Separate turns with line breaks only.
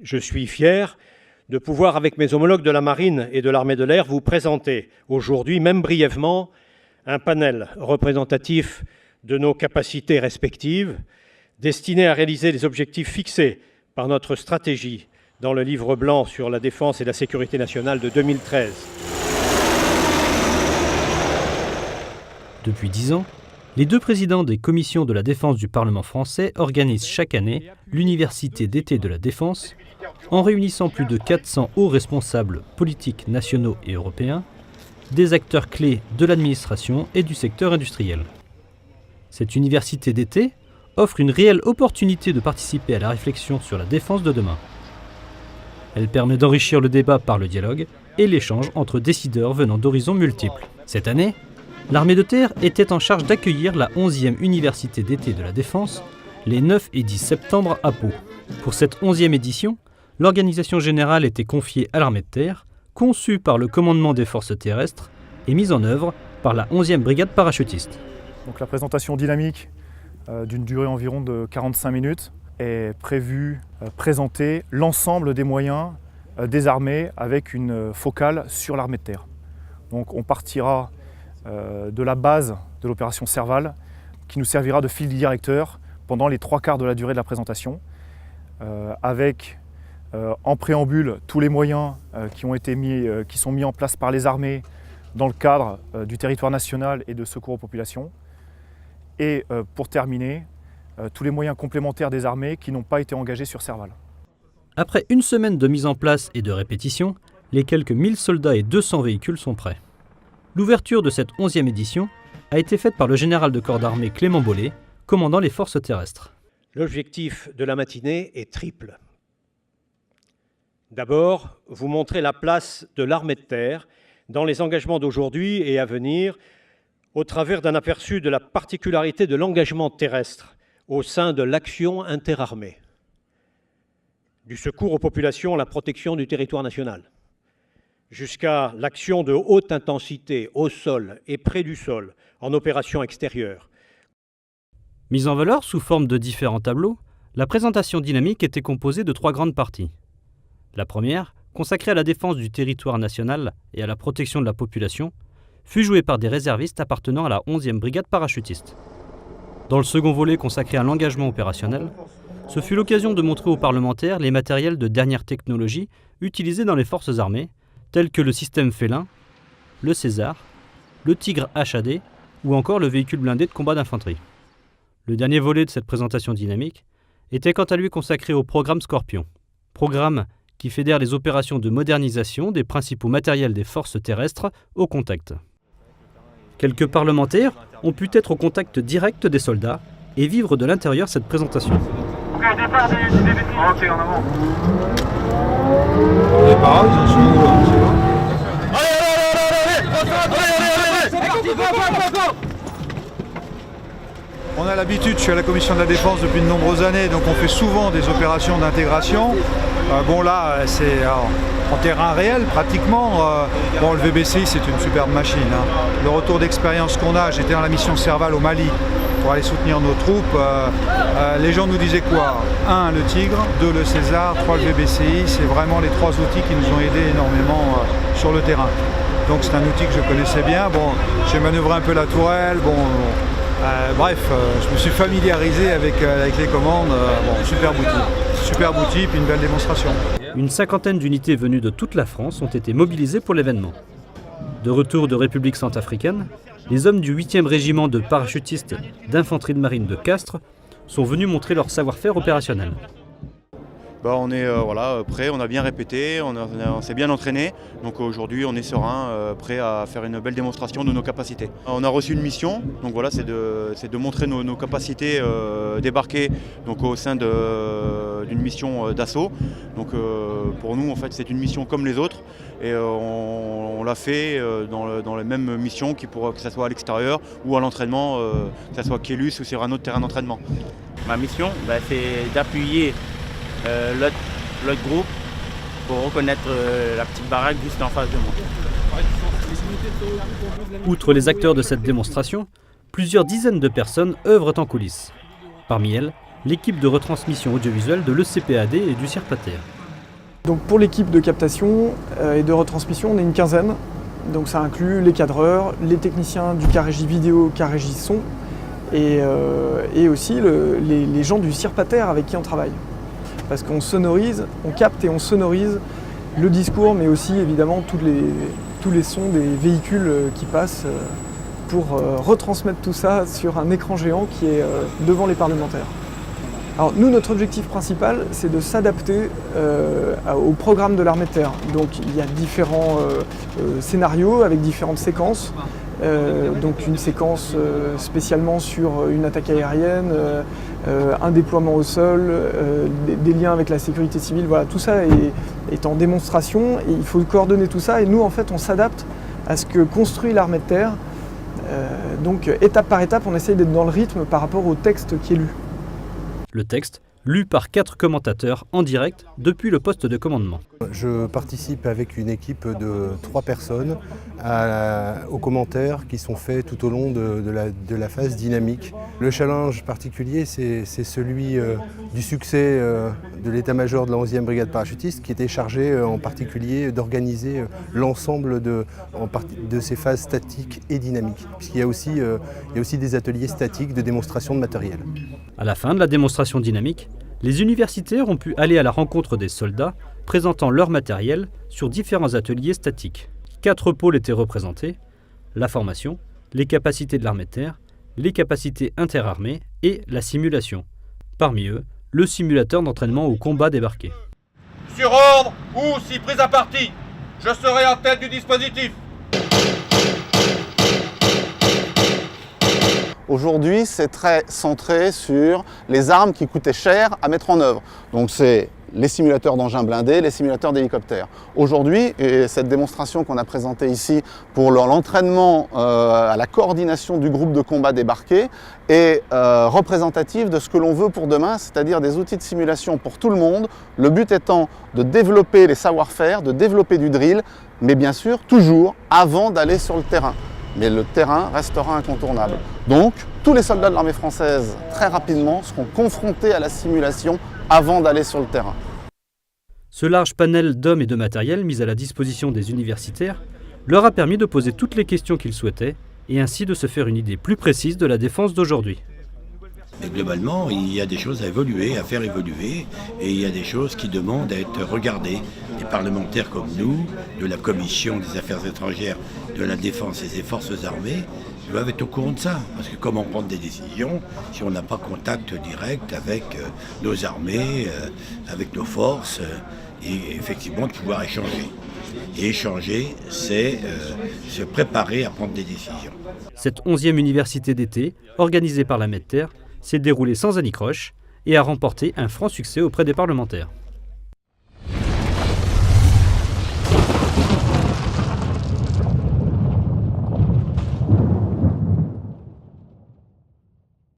je suis fier de pouvoir, avec mes homologues de la Marine et de l'Armée de l'Air, vous présenter aujourd'hui, même brièvement, un panel représentatif de nos capacités respectives, destiné à réaliser les objectifs fixés par notre stratégie dans le livre blanc sur la défense et la sécurité nationale de 2013.
Depuis 10 ans, les deux présidents des commissions de la défense du Parlement français organisent chaque année l'Université d'été de la défense, en réunissant plus de 400 hauts responsables politiques nationaux et européens, des acteurs clés de l'administration et du secteur industriel. Cette université d'été offre une réelle opportunité de participer à la réflexion sur la défense de demain. Elle permet d'enrichir le débat par le dialogue et l'échange entre décideurs venant d'horizons multiples. Cette année, l'armée de terre était en charge d'accueillir la 11e université d'été de la défense les 9 et 10 septembre à Pau. Pour cette 11e édition, l'organisation générale était confiée à l'armée de terre, conçue par le commandement des forces terrestres et mise en œuvre par la 11e brigade parachutiste.
Donc la présentation dynamique d'une durée environ de 45 minutes est prévue présenter l'ensemble des moyens des armées avec une focale sur l'armée de terre. Donc on partira de la base de l'opération Serval qui nous servira de fil directeur pendant les 3/4 de la durée de la présentation avec en préambule tous les moyens qui sont mis en place par les armées dans le cadre du territoire national et de secours aux populations. Et pour terminer, tous les moyens complémentaires des armées qui n'ont pas été engagés sur Serval.
Après une semaine de mise en place et de répétition, les quelques 1000 soldats et 200 véhicules sont prêts. L'ouverture de cette 11e édition a été faite par le général de corps d'armée Clément Bollet, commandant les forces terrestres.
L'objectif de la matinée est triple. D'abord, vous montrer la place de l'armée de terre dans les engagements d'aujourd'hui et à venir, au travers d'un aperçu de la particularité de l'engagement terrestre au sein de l'action interarmée, du secours aux populations à la protection du territoire national, jusqu'à l'action de haute intensité au sol et près du sol en opération extérieure.
Mise en valeur sous forme de différents tableaux, la présentation dynamique était composée de 3 grandes parties. La première, consacrée à la défense du territoire national et à la protection de la population, fut jouée par des réservistes appartenant à la 11e brigade parachutiste. Dans le second volet consacré à l'engagement opérationnel, ce fut l'occasion de montrer aux parlementaires les matériels de dernière technologie utilisés dans les forces armées, tels que le système Félin, le César, le Tigre HAD ou encore le véhicule blindé de combat d'infanterie. Le dernier volet de cette présentation dynamique était quant à lui consacré au programme Scorpion, programme qui fédère les opérations de modernisation des principaux matériels des forces terrestres au contact. Quelques parlementaires ont pu être au contact direct des soldats et vivre de l'intérieur cette présentation.
Ok, départ du début. Ok, en avant.
Les parents, ils en sont où là? On a l'habitude, je suis à la commission de la défense depuis de nombreuses années, donc on fait souvent des opérations d'intégration. Bon là, c'est en terrain réel pratiquement. Bon, le VBCI, c'est une superbe machine. Le retour d'expérience qu'on a, j'étais dans la mission Serval au Mali pour aller soutenir nos troupes. Les gens nous disaient quoi? 1, le Tigre, 2, le César, 3, le VBCI. C'est vraiment les 3 outils qui nous ont aidés énormément sur le terrain. Donc c'est un outil que je connaissais bien. Bon, j'ai manœuvré un peu la tourelle. Bon, bref, je me suis familiarisé avec les commandes. Bon, superbe outil, puis une belle démonstration.
Une 50aine d'unités venues de toute la France ont été mobilisées pour l'événement. De retour de République centrafricaine, les hommes du 8e régiment de parachutistes d'infanterie de marine de Castres sont venus montrer leur savoir-faire opérationnel.
On est prêt, on a bien répété, on s'est bien entraîné. Donc aujourd'hui on est serein, prêt à faire une belle démonstration de nos capacités. On a reçu une mission, donc voilà, c'est de montrer nos capacités débarquées donc, au sein d'une mission d'assaut. Donc pour nous en fait c'est une mission comme les autres et on l'a fait dans les mêmes missions que ce soit à l'extérieur ou à l'entraînement, que ce soit Kélus ou sur un autre terrain d'entraînement.
Ma mission c'est d'appuyer l'autre groupe pour reconnaître la petite baraque juste en face de moi.
Outre les acteurs de cette démonstration, plusieurs dizaines de personnes œuvrent en coulisses. Parmi elles, l'équipe de retransmission audiovisuelle de l'ECPAD et du CIRPATER.
Donc pour l'équipe de captation et de retransmission, on est une quinzaine. Donc ça inclut les cadreurs, les techniciens du Carégie vidéo, Carégie son et aussi les gens du CIRPATER avec qui on travaille. Parce qu'on sonorise, on capte et on sonorise le discours, mais aussi évidemment tous les sons des véhicules qui passent pour retransmettre tout ça sur un écran géant qui est devant les parlementaires. Alors nous, notre objectif principal, c'est de s'adapter au programme de l'armée de terre. Donc il y a différents scénarios avec différentes séquences. Donc une séquence spécialement sur une attaque aérienne, un déploiement au sol, des liens avec la sécurité civile, voilà, tout ça est en démonstration et il faut coordonner tout ça et nous en fait on s'adapte à ce que construit l'armée de terre. Donc étape par étape on essaye d'être dans le rythme par rapport au texte qui est lu.
Le texte, lu par 4 commentateurs en direct depuis le poste de commandement.
Je participe avec une équipe de 3 personnes aux commentaires qui sont faits tout au long de la phase dynamique. Le challenge particulier, c'est celui du succès de l'état-major de la 11e brigade parachutiste qui était chargé en particulier d'organiser l'ensemble de ces phases statiques et dynamiques. Puisqu'il y a aussi des ateliers statiques de démonstration de matériel.
À la fin de la démonstration dynamique, les universitaires ont pu aller à la rencontre des soldats présentant leur matériel sur différents ateliers statiques. 4 pôles étaient représentés, la formation, les capacités de l'armée de terre, les capacités interarmées et la simulation. Parmi eux, le simulateur d'entraînement au combat débarqué.
Sur ordre ou si prise à partie, je serai en tête du dispositif.
Aujourd'hui, c'est très centré sur les armes qui coûtaient cher à mettre en œuvre. Donc c'est les simulateurs d'engins blindés, les simulateurs d'hélicoptères. Aujourd'hui, et cette démonstration qu'on a présentée ici pour l'entraînement à la coordination du groupe de combat débarqué est représentative de ce que l'on veut pour demain, c'est-à-dire des outils de simulation pour tout le monde, le but étant de développer les savoir-faire, de développer du drill, mais bien sûr toujours avant d'aller sur le terrain. Mais le terrain restera incontournable. Donc, tous les soldats de l'armée française, très rapidement, seront confrontés à la simulation avant d'aller sur le terrain.
Ce large panel d'hommes et de matériel mis à la disposition des universitaires leur a permis de poser toutes les questions qu'ils souhaitaient et ainsi de se faire une idée plus précise de la défense d'aujourd'hui.
Mais globalement, il y a des choses à évoluer, à faire évoluer, et il y a des choses qui demandent à être regardées. Les parlementaires comme nous, de la Commission des Affaires étrangères, de la Défense et des Forces armées, doivent être au courant de ça. Parce que comment prendre des décisions si on n'a pas contact direct avec nos armées, avec nos forces, et effectivement de pouvoir échanger. Et échanger, c'est se préparer à prendre des décisions.
Cette 11e université d'été, organisée par l'armée de terre, s'est déroulée sans anicroche et a remporté un franc succès auprès des parlementaires.